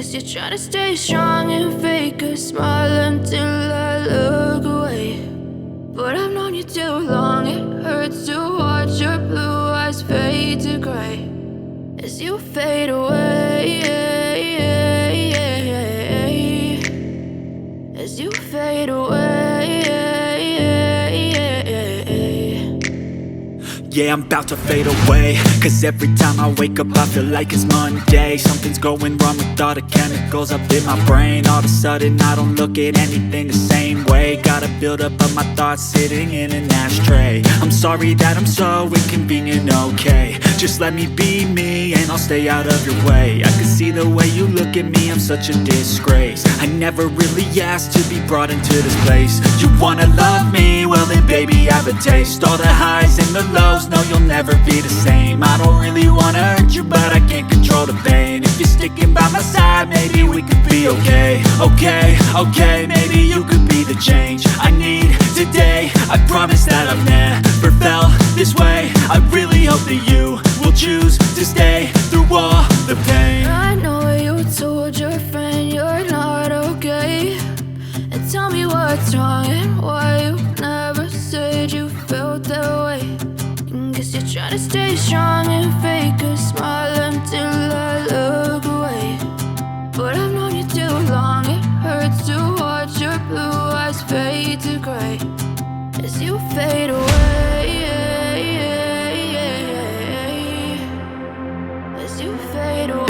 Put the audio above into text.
Guess you're trying to stay strong and fake a smile until I look away. But I've known you too long, it hurts to watch your blue eyes fade to gray as you fade away, as you fade away. Yeah, I'm about to fade away, cause every time I wake up I feel like it's Monday. Something's going wrong with all the chemicals up in my brain. All of a sudden I don't look at anything the same way. Gotta build up of my thoughts sitting in an ashtray. I'm sorry that I'm so inconvenient, okay. Just let me be me and I'll stay out of your way. I can see the way you look at me, I'm such a disgrace. I never really asked to be brought into this place. You wanna love me? Well then baby I have a taste. All the highs and the lows, no you'll never be the same. I don't really wanna hurt you but I can't control the pain. If you're sticking by my side maybe we could be okay. Okay, maybe you could be the change I need today. I promise that I've never felt this way. I really hope that you will choose to stay through all the pain. I know you told your friend you're not okay, and tell me what's wrong and why you never said you felt that way. Guess you're trying to stay strong and fake a smile until I look away. But I've known you too long, it hurts to watch your blue eyes fade to gray as you fade away, as you fade away.